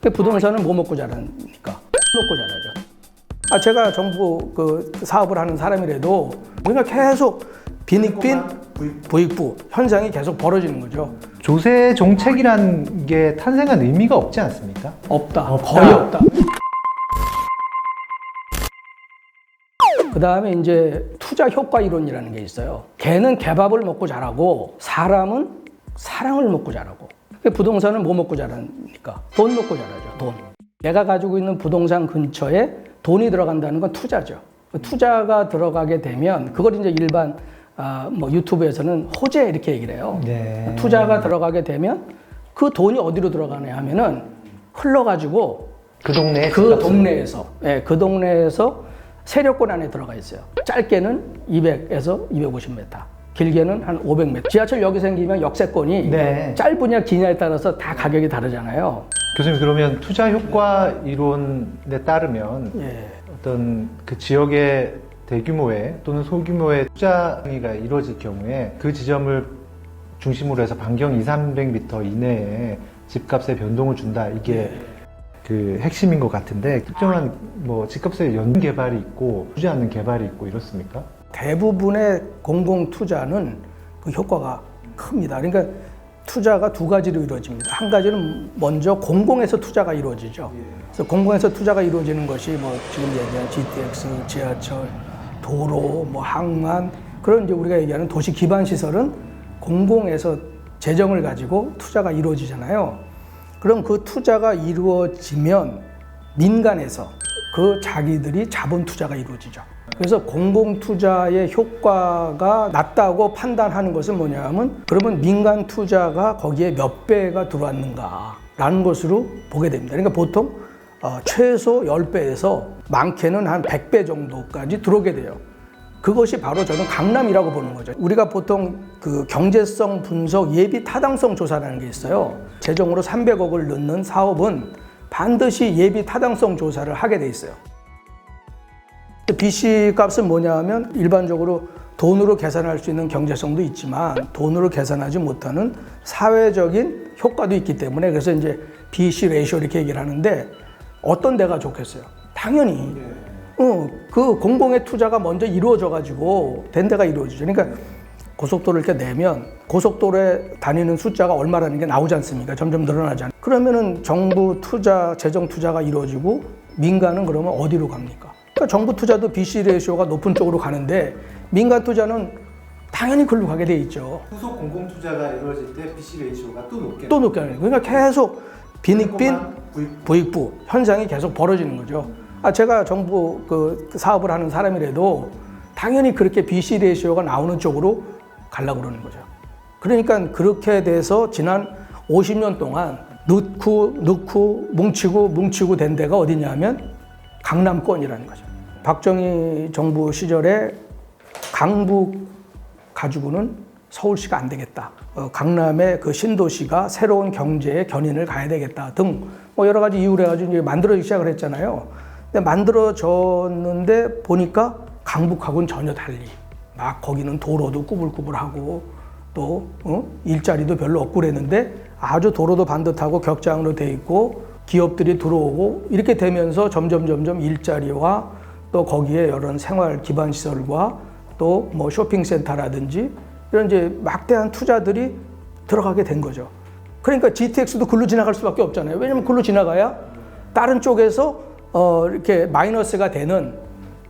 부동산은 뭐 먹고 자라니까? 먹고 자라죠. 제가 정부 그 사업을 하는 사람이라도 우리가 계속 빈익빈 부익부 현상이 계속 벌어지는 거죠. 조세 정책이란 게 탄생한 의미가 없지 않습니까? 없다. 거의 없다. 그 다음에 이제 투자 효과 이론이라는 게 있어요. 개는 개밥을 먹고 자라고 사람은 사랑을 먹고 자라고. 부동산은 뭐 먹고 자라니까? 돈 먹고 자라죠. 돈. 내가 가지고 있는 부동산 근처에 돈이 들어간다는 건 투자죠. 투자가 들어가게 되면 그걸 이제 일반 유튜브에서는 호재 이렇게 얘기를 해요. 네. 투자가 들어가게 되면 그 돈이 어디로 들어가냐 하면은 흘러가지고 그 동네에 그 동네에서 세력권 안에 들어가 있어요. 짧게는 200에서 250m, 길게는 한 500m. 지하철역이 생기면 역세권이 네. 짧으냐 기냐에 따라서 다 가격이 다르잖아요. 교수님, 그러면 투자 효과 이론에 따르면 어떤 그 지역의 대규모의 또는 소규모의 투자가 이루어질 경우에 그 지점을 중심으로 해서 반경 200-300m 이내에 집값의 변동을 준다. 이게 그 핵심인 것 같은데, 특정한 뭐 집값의 연계 개발이 있고 주지 않는 개발이 있고 이렇습니까? 대부분의 공공 투자는 그 효과가 큽니다. 그러니까 투자가 두 가지로 이루어집니다. 한 가지는 먼저 공공에서 투자가 이루어지죠. 그래서 공공에서 투자가 이루어지는 것이 뭐 지금 얘기한 GTX, 지하철, 도로, 뭐 항만, 그런 이제 우리가 얘기하는 도시 기반 시설은 공공에서 재정을 가지고 투자가 이루어지잖아요. 그럼 그 투자가 이루어지면 민간에서 그 자기들이 자본 투자가 이루어지죠. 그래서 공공 투자의 효과가 낮다고 판단하는 것은 뭐냐면, 그러면 민간 투자가 거기에 몇 배가 들어왔는가라는 것으로 보게 됩니다. 그러니까 보통 최소 10배에서 많게는 한 100배 정도까지 들어오게 돼요. 그것이 바로 저는 강남이라고 보는 거죠. 우리가 보통 그 경제성 분석 예비 타당성 조사라는 게 있어요. 재정으로 300억을 넣는 사업은 반드시 예비 타당성 조사를 하게 돼 있어요. BC 값은 뭐냐 하면 일반적으로 돈으로 계산할 수 있는 경제성도 있지만 돈으로 계산하지 못하는 사회적인 효과도 있기 때문에, 그래서 이제 BC 레이쇼 이렇게 얘기를 하는데, 어떤 데가 좋겠어요? 당연히 그 공공의 투자가 먼저 이루어져 가지고 된 데가 이루어지죠. 그러니까 고속도로를 이렇게 내면 고속도로에 다니는 숫자가 얼마라는 게 나오지 않습니까? 점점 늘어나잖아요. 그러면은 정부 투자, 재정 투자가 이루어지고 민간은 그러면 어디로 갑니까? 그러니까 정부 투자도 BC 레이쇼가 높은 쪽으로 가는데 민간 투자는 당연히 글로 가게 돼 있죠. 후속 공공 투자가 이루어질 때 BC 레이쇼가 또 높게 하는 거예요. 그러니까 계속 빈익빈 부익부 현상이 계속 벌어지는 거죠. 제가 정부 그 사업을 하는 사람이라도 당연히 그렇게 BC 레이쇼가 나오는 쪽으로 가려고 그러는 거죠. 그러니까 그렇게 돼서 지난 50년 동안 넣고 뭉치고 된 데가 어디냐면 강남권이라는 거죠. 박정희 정부 시절에 강북 가지고는 서울시가 안 되겠다. 강남의 그 신도시가 새로운 경제의 견인을 가야 되겠다 등 뭐 여러 가지 이유를 해가지고 이제 만들어지기 시작을 했잖아요. 근데 만들어졌는데 보니까 강북하고는 전혀 달리 막 거기는 도로도 꾸불꾸불하고 또 일자리도 별로 없고 그랬는데, 아주 도로도 반듯하고 격장으로 돼 있고 기업들이 들어오고 이렇게 되면서 점점 일자리와 또 거기에 여러 생활 기반 시설과 또 뭐 쇼핑센터라든지 이런 이제 막대한 투자들이 들어가게 된 거죠. 그러니까 GTX도 글로 지나갈 수밖에 없잖아요. 왜냐면 글로 지나가야 다른 쪽에서 이렇게 마이너스가 되는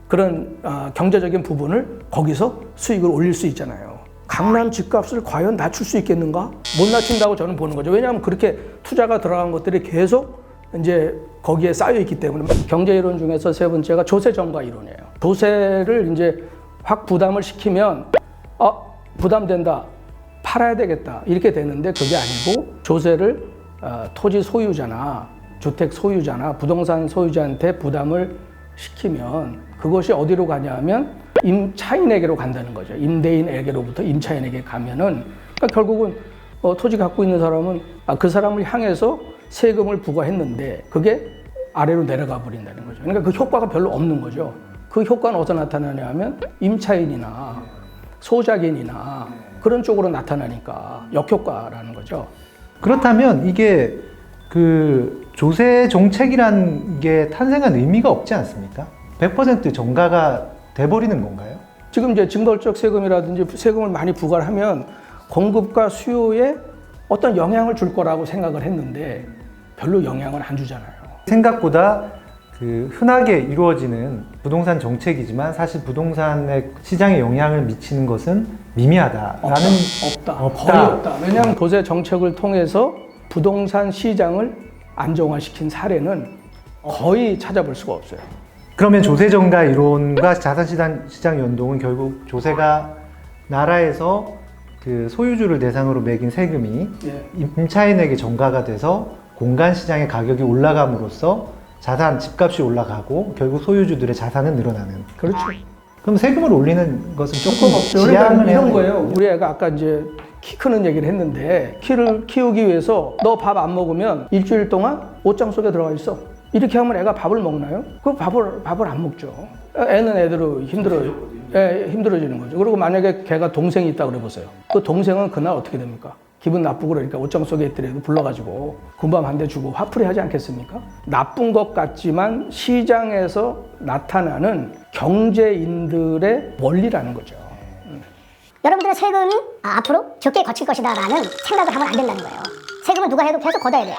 그런 경제적인 부분을 거기서 수익을 올릴 수 있잖아요. 강남 집값을 과연 낮출 수 있겠는가? 못 낮춘다고 저는 보는 거죠. 왜냐하면 그렇게 투자가 들어간 것들이 계속 이제 거기에 쌓여 있기 때문에. 경제 이론 중에서 세 번째가 조세 전가 이론이에요. 조세를 이제 확 부담을 시키면 부담된다, 팔아야 되겠다 이렇게 되는데, 그게 아니고 조세를 토지 소유자나 주택 소유자나 부동산 소유자한테 부담을 시키면 그것이 어디로 가냐면 임차인에게로 간다는 거죠. 임대인에게로부터 임차인에게 가면은, 그러니까 결국은 토지 갖고 있는 사람은 그 사람을 향해서 세금을 부과했는데 그게 아래로 내려가 버린다는 거죠. 그러니까 그 효과가 별로 없는 거죠. 그 효과는 어디서 나타나냐 하면 임차인이나 소작인이나 그런 쪽으로 나타나니까 역효과라는 거죠. 그렇다면 이게 그 조세 정책이란 게 탄생한 의미가 없지 않습니까? 100% 정가가 돼버리는 건가요? 지금 이제 징벌적 세금이라든지 세금을 많이 부과를 하면 공급과 수요에 어떤 영향을 줄 거라고 생각을 했는데 별로 영향을 안 주잖아요. 생각보다 그 흔하게 이루어지는 부동산 정책이지만 사실 부동산의 시장에 영향을 미치는 것은 미미하다라는 거의 없다. 왜냐하면 조세 정책을 통해서 부동산 시장을 안정화시킨 사례는 거의 찾아볼 수가 없어요. 그러면 조세정가 이론과 자산시장 연동은 결국 조세가 나라에서 그 소유주를 대상으로 매긴 세금이 임차인에게 정가가 돼서 공간시장의 가격이 올라감으로써 자산, 집값이 올라가고 결국 소유주들의 자산은 늘어나는. 그렇죠. 그럼 세금을 올리는 것은 조금 지양을 이런 거예요. 우리 애가 아까 이제 키 크는 얘기를 했는데 키를 키우기 위해서 너 밥 안 먹으면 일주일 동안 옷장 속에 들어가 있어. 이렇게 하면 애가 밥을 먹나요? 그 밥을 안 먹죠. 애는 애대로 힘들어지는 거죠. 그리고 만약에 걔가 동생이 있다 그래 보세요. 그 동생은 그날 어떻게 됩니까? 기분 나쁘고 그러니까 옷장 속에 있더라도 불러가지고 군밤 한 대 주고 화풀이 하지 않겠습니까? 나쁜 것 같지만 시장에서 나타나는 경제인들의 원리라는 거죠. 여러분들의 세금이 앞으로 적게 거칠 것이다라는 생각을 하면 안 된다는 거예요. 세금은 누가 해도 계속 걷어야 돼요.